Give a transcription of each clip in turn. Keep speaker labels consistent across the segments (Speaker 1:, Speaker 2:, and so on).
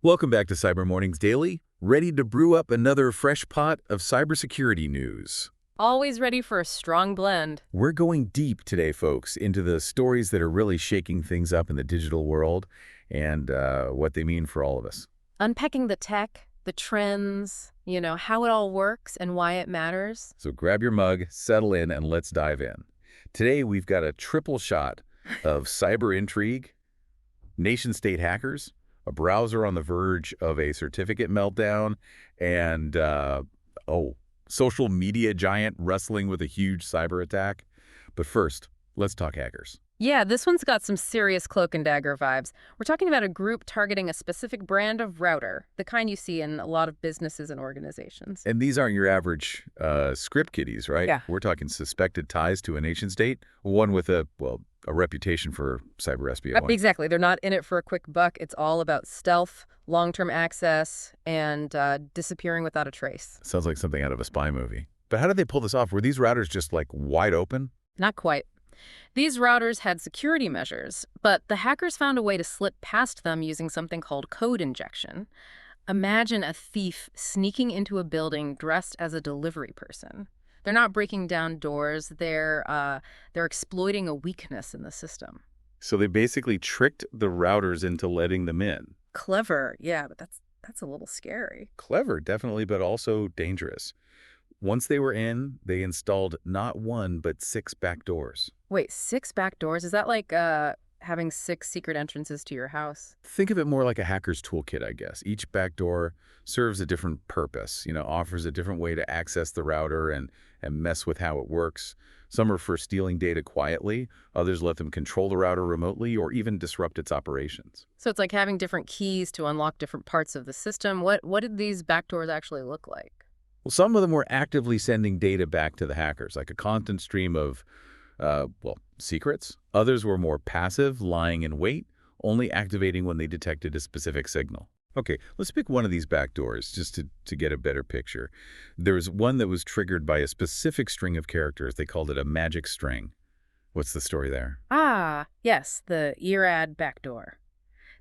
Speaker 1: Welcome back to Cyber Mornings Daily, ready to brew up another fresh pot of cybersecurity news.
Speaker 2: Always ready for a strong blend.
Speaker 1: We're going deep today, folks, into the stories that are really shaking things up in the digital world and what they mean for all of us.
Speaker 2: Unpacking the tech, the trends, how it all works and why it matters.
Speaker 1: So grab your mug, settle in, and let's dive in. Today, we've got a triple shot of cyber intrigue, nation-state hackers, a browser on the verge of a certificate meltdown, and, social media giant wrestling with a huge cyber attack. But first, let's talk hackers.
Speaker 2: Yeah, this one's got some serious cloak and dagger vibes. We're talking about a group targeting a specific brand of router, the kind you see in a lot of businesses and organizations.
Speaker 1: And these aren't your average script kiddies, right?
Speaker 2: Yeah.
Speaker 1: We're talking suspected ties to a nation state, one with a reputation for cyber espionage.
Speaker 2: Exactly. They're not in it for a quick buck. It's all about stealth, long-term access, and disappearing without a trace.
Speaker 1: Sounds like something out of a spy movie. But how did they pull this off? Were these routers just like wide open?
Speaker 2: Not quite. These routers had security measures, but the hackers found a way to slip past them using something called code injection. Imagine a thief sneaking into a building dressed as a delivery person. They're not breaking down doors, they're exploiting a weakness in the system.
Speaker 1: So they basically tricked the routers into letting them in.
Speaker 2: Clever, yeah, but that's a little scary.
Speaker 1: Clever, definitely, but also dangerous. Once they were in, they installed not one, but 6 backdoors.
Speaker 2: Wait, 6 back doors? Is that like having 6 secret entrances to your house?
Speaker 1: Think of it more like a hacker's toolkit, I guess. Each backdoor serves a different purpose, offers a different way to access the router and mess with how it works. Some are for stealing data quietly, others let them control the router remotely or even disrupt its operations.
Speaker 2: So it's like having different keys to unlock different parts of the system. What did these back doors actually look like?
Speaker 1: Well, some of them were actively sending data back to the hackers, like a constant stream of, secrets. Others were more passive, lying in wait, only activating when they detected a specific signal. Okay, let's pick one of these backdoors just to get a better picture. There was one that was triggered by a specific string of characters. They called it a magic string. What's the story there?
Speaker 2: Ah, yes, the ERAD backdoor.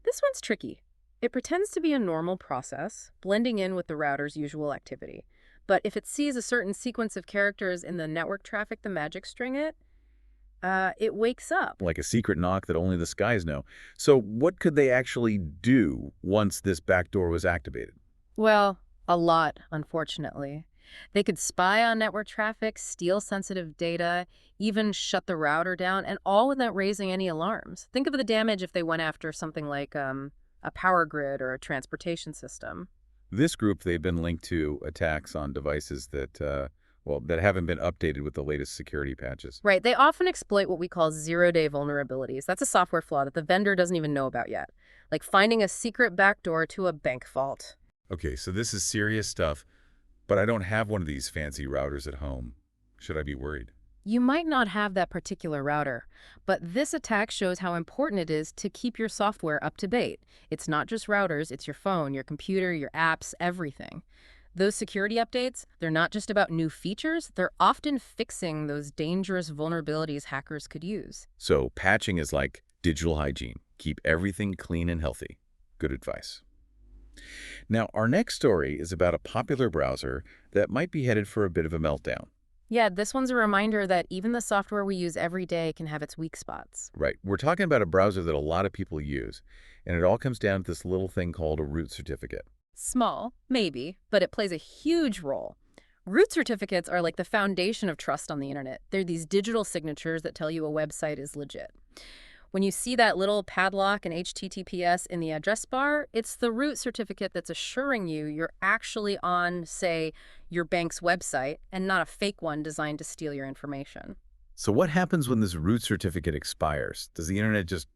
Speaker 2: This one's tricky. It pretends to be a normal process, blending in with the router's usual activity. But if it sees a certain sequence of characters in the network traffic the magic string it wakes up.
Speaker 1: Like a secret knock that only the skies know. So what could they actually do once this backdoor was activated?
Speaker 2: Well, a lot, unfortunately. They could spy on network traffic, steal sensitive data, even shut the router down, and all without raising any alarms. Think of the damage if they went after something like a power grid or a transportation system.
Speaker 1: This group, they've been linked to attacks on devices that haven't been updated with the latest security patches.
Speaker 2: Right. They often exploit what we call zero-day vulnerabilities. That's a software flaw that the vendor doesn't even know about yet, like finding a secret backdoor to a bank vault.
Speaker 1: Okay, so this is serious stuff, but I don't have one of these fancy routers at home. Should I be worried?
Speaker 2: You might not have that particular router, but this attack shows how important it is to keep your software up to date. It's not just routers, it's your phone, your computer, your apps, everything. Those security updates, they're not just about new features, they're often fixing those dangerous vulnerabilities hackers could use.
Speaker 1: So patching is like digital hygiene. Keep everything clean and healthy. Good advice. Now, our next story is about a popular browser that might be headed for a bit of a meltdown.
Speaker 2: Yeah, this one's a reminder that even the software we use every day can have its weak spots.
Speaker 1: Right. We're talking about a browser that a lot of people use, and it all comes down to this little thing called a root certificate.
Speaker 2: Small, maybe, but it plays a huge role. Root certificates are like the foundation of trust on the internet. They're these digital signatures that tell you a website is legit. When you see that little padlock and HTTPS in the address bar, it's the root certificate that's assuring you you're actually on, say, your bank's website and not a fake one designed to steal your information.
Speaker 1: So what happens when this root certificate expires? Does the internet just,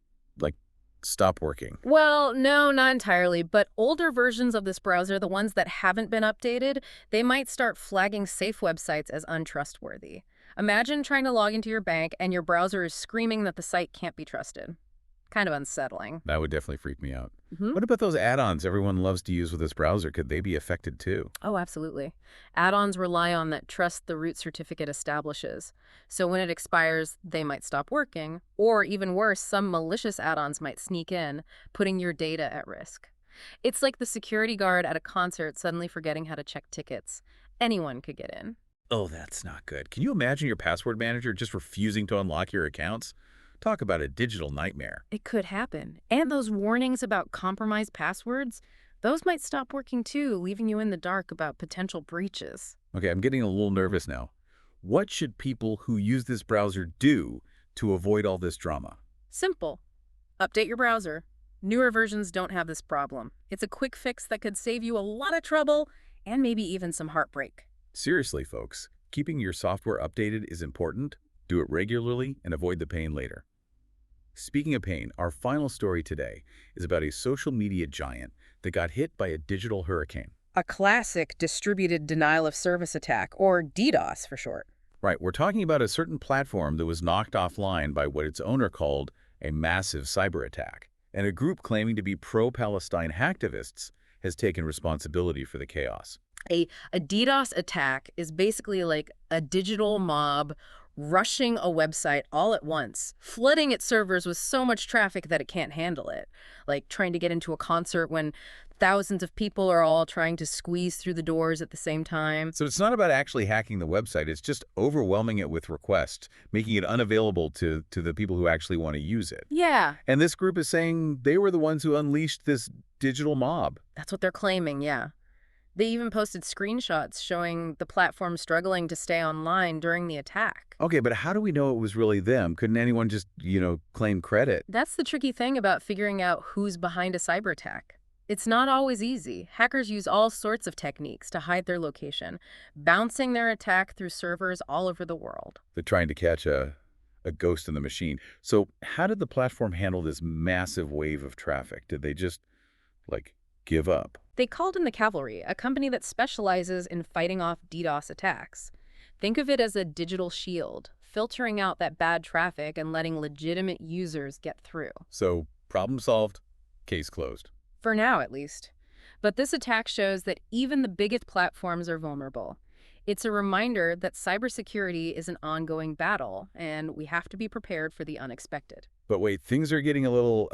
Speaker 1: stop working?
Speaker 2: Well, no, not entirely, but older versions of this browser, the ones that haven't been updated, they might start flagging safe websites as untrustworthy. Imagine trying to log into your bank and your browser is screaming that the site can't be trusted. Kind of unsettling.
Speaker 1: That would definitely freak me out.
Speaker 2: Mhm.
Speaker 1: What about those add-ons everyone loves to use with this browser? Could they be affected too?
Speaker 2: Oh, absolutely. Add-ons rely on that trust the root certificate establishes. So when it expires, they might stop working. Or even worse, some malicious add-ons might sneak in, putting your data at risk. It's like the security guard at a concert suddenly forgetting how to check tickets. Anyone could get in.
Speaker 1: Oh, that's not good. Can you imagine your password manager just refusing to unlock your accounts? Talk about a digital nightmare.
Speaker 2: It could happen. And those warnings about compromised passwords, those might stop working too, leaving you in the dark about potential breaches.
Speaker 1: Okay, I'm getting a little nervous now. What should people who use this browser do to avoid all this drama?
Speaker 2: Simple. Update your browser. Newer versions don't have this problem. It's a quick fix that could save you a lot of trouble and maybe even some heartbreak.
Speaker 1: Seriously, folks, keeping your software updated is important. Do it regularly and avoid the pain later. Speaking of pain, our final story today is about a social media giant that got hit by a digital hurricane.
Speaker 2: A classic distributed denial of service attack, or DDoS for short.
Speaker 1: Right, we're talking about a certain platform that was knocked offline by what its owner called a massive cyber attack. And a group claiming to be pro-Palestine hacktivists has taken responsibility for the chaos.
Speaker 2: A DDoS attack is basically like a digital mob rushing a website all at once, flooding its servers with so much traffic that it can't handle it. Like trying to get into a concert when thousands of people are all trying to squeeze through the doors at the same time.
Speaker 1: So it's not about actually hacking the website, it's just overwhelming it with requests, making it unavailable to the people who actually want to use it.
Speaker 2: Yeah,
Speaker 1: And this group is saying they were the ones who unleashed this digital mob.
Speaker 2: that's what they're claiming, yeah. They even posted screenshots showing the platform struggling to stay online during the attack.
Speaker 1: Okay, but how do we know it was really them? Couldn't anyone just, claim credit?
Speaker 2: That's the tricky thing about figuring out who's behind a cyber attack. It's not always easy. Hackers use all sorts of techniques to hide their location, bouncing their attack through servers all over the world.
Speaker 1: They're trying to catch a ghost in the machine. So how did the platform handle this massive wave of traffic? Did they just, give up?
Speaker 2: They called in the cavalry, a company that specializes in fighting off DDoS attacks. Think of it as a digital shield, filtering out that bad traffic and letting legitimate users get through.
Speaker 1: So problem solved, case closed.
Speaker 2: For now, at least. But this attack shows that even the biggest platforms are vulnerable. It's a reminder that cybersecurity is an ongoing battle, and we have to be prepared for the unexpected.
Speaker 1: But wait, things are getting a little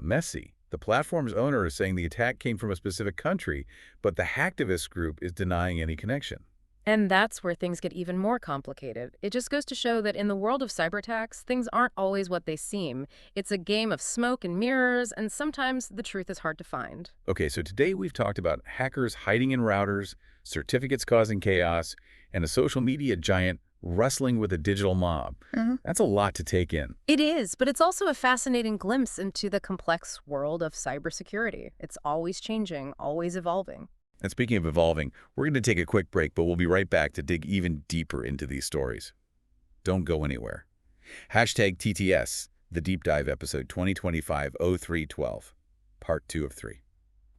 Speaker 1: messy. The platform's owner is saying the attack came from a specific country, but the hacktivist group is denying any connection.
Speaker 2: And that's where things get even more complicated. It just goes to show that in the world of cyber attacks, things aren't always what they seem. It's a game of smoke and mirrors, and sometimes the truth is hard to find.
Speaker 1: Okay, so today we've talked about hackers hiding in routers, certificates causing chaos, and a social media giant wrestling with a digital mob. That's a lot to take in.
Speaker 2: It is, but it's also a fascinating glimpse into the complex world of cybersecurity. It's always changing, always evolving.
Speaker 1: And speaking of evolving, we're going to take a quick break, but we'll be right back to dig even deeper into these stories. Don't go anywhere. Hashtag TTS, the Deep Dive episode 2025-03-12, part 2 of 3.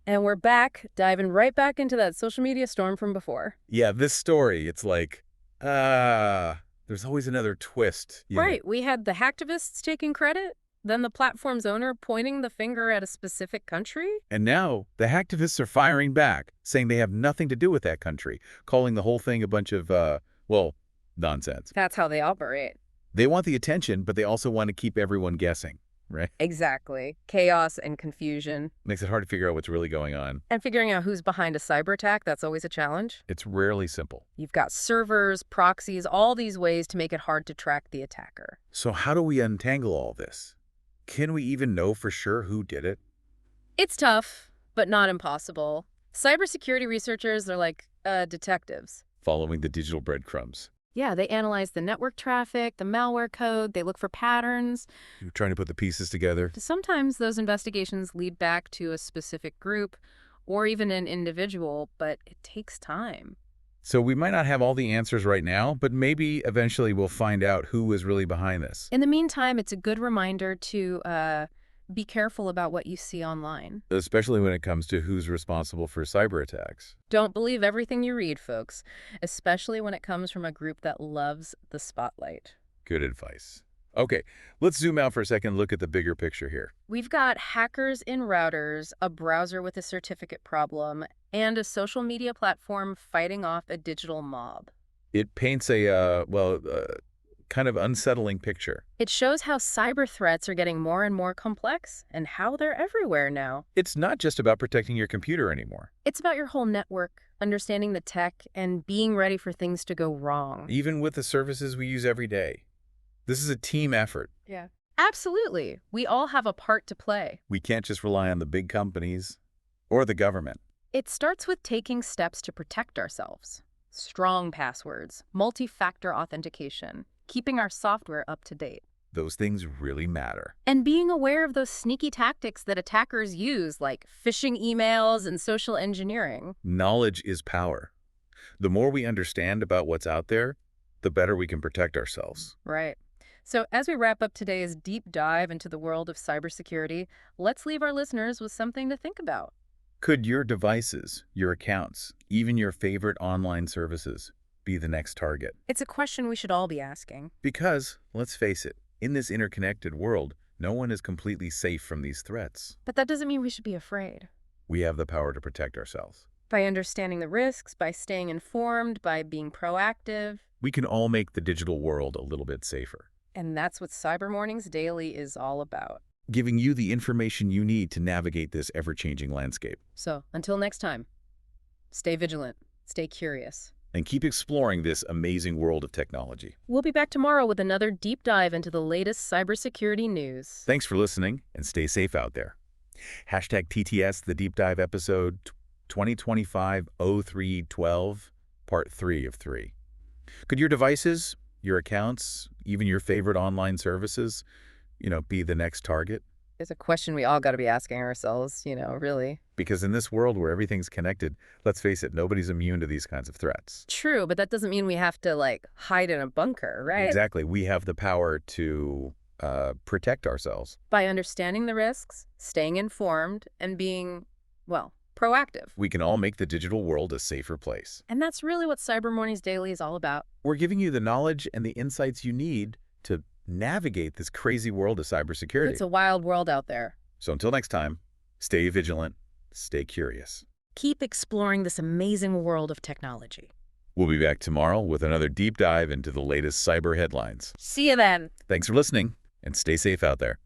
Speaker 2: And we're back, diving right back into that social media storm from before.
Speaker 1: Yeah, this story, it's like, there's always another twist.
Speaker 2: Right, we had the hacktivists taking credit, then the platform's owner pointing the finger at a specific country.
Speaker 1: And now the hacktivists are firing back, saying they have nothing to do with that country, calling the whole thing a bunch of, nonsense.
Speaker 2: That's how they operate.
Speaker 1: They want the attention, but they also want to keep everyone guessing, right?
Speaker 2: Exactly. Chaos and confusion.
Speaker 1: Makes it hard to figure out what's really going on.
Speaker 2: And figuring out who's behind a cyber attack, that's always a challenge.
Speaker 1: It's rarely simple.
Speaker 2: You've got servers, proxies, all these ways to make it hard to track the attacker.
Speaker 1: So how do we untangle all this? Can we even know for sure who did it?
Speaker 2: It's tough, but not impossible. Cybersecurity researchers are like detectives.
Speaker 1: Following the digital breadcrumbs.
Speaker 2: Yeah, they analyze the network traffic, the malware code, they look for patterns.
Speaker 1: You're trying to put the pieces together.
Speaker 2: Sometimes those investigations lead back to a specific group or even an individual, but it takes time.
Speaker 1: So we might not have all the answers right now, but maybe eventually we'll find out who was really behind this.
Speaker 2: In the meantime, it's a good reminder to be careful about what you see online.
Speaker 1: Especially when it comes to who's responsible for cyber attacks.
Speaker 2: Don't believe everything you read, folks, especially when it comes from a group that loves the spotlight.
Speaker 1: Good advice. Okay, let's zoom out for a second and look at the bigger picture here.
Speaker 2: We've got hackers in routers, a browser with a certificate problem, and a social media platform fighting off a digital mob.
Speaker 1: It paints a, kind of unsettling picture.
Speaker 2: It shows how cyber threats are getting more and more complex and how they're everywhere now.
Speaker 1: It's not just about protecting your computer anymore.
Speaker 2: It's about your whole network, understanding the tech, and being ready for things to go wrong.
Speaker 1: Even with the services we use every day. This is a team effort.
Speaker 2: Yeah. Absolutely. We all have a part to play.
Speaker 1: We can't just rely on the big companies or the government.
Speaker 2: It starts with taking steps to protect ourselves. Strong passwords, multi-factor authentication, keeping our software up to date.
Speaker 1: Those things really matter.
Speaker 2: And being aware of those sneaky tactics that attackers use, like phishing emails and social engineering.
Speaker 1: Knowledge is power. The more we understand about what's out there, the better we can protect ourselves.
Speaker 2: Right. So as we wrap up today's deep dive into the world of cybersecurity, let's leave our listeners with something to think about.
Speaker 1: Could your devices, your accounts, even your favorite online services be the next target?
Speaker 2: It's a question we should all be asking.
Speaker 1: Because, let's face it, in this interconnected world, no one is completely safe from these threats.
Speaker 2: But that doesn't mean we should be afraid.
Speaker 1: We have the power to protect ourselves.
Speaker 2: By understanding the risks, by staying informed, by being proactive.
Speaker 1: We can all make the digital world a little bit safer.
Speaker 2: And that's what Cyber Mornings Daily is all about.
Speaker 1: Giving you the information you need to navigate this ever-changing landscape.
Speaker 2: So, until next time, stay vigilant, stay curious.
Speaker 1: And keep exploring this amazing world of technology.
Speaker 2: We'll be back tomorrow with another deep dive into the latest cybersecurity news.
Speaker 1: Thanks for listening, and stay safe out there. Hashtag TTS, the Deep Dive episode 2025-03-12, Part 3 of 3. Could your devices, your accounts, even your favorite online services, be the next target?
Speaker 2: It's a question we all got to be asking ourselves, really.
Speaker 1: Because in this world where everything's connected, let's face it, nobody's immune to these kinds of threats.
Speaker 2: True, but that doesn't mean we have to, hide in a bunker, right?
Speaker 1: Exactly. We have the power to protect ourselves.
Speaker 2: By understanding the risks, staying informed, and being, proactive.
Speaker 1: We can all make the digital world a safer place.
Speaker 2: And that's really what Cyber Mornings Daily is all about.
Speaker 1: We're giving you the knowledge and the insights you need to navigate this crazy world of cybersecurity.
Speaker 2: It's a wild world out there.
Speaker 1: So until next time, stay vigilant, stay curious.
Speaker 2: Keep exploring this amazing world of technology.
Speaker 1: We'll be back tomorrow with another deep dive into the latest cyber headlines.
Speaker 2: See you then.
Speaker 1: Thanks for listening, and stay safe out there.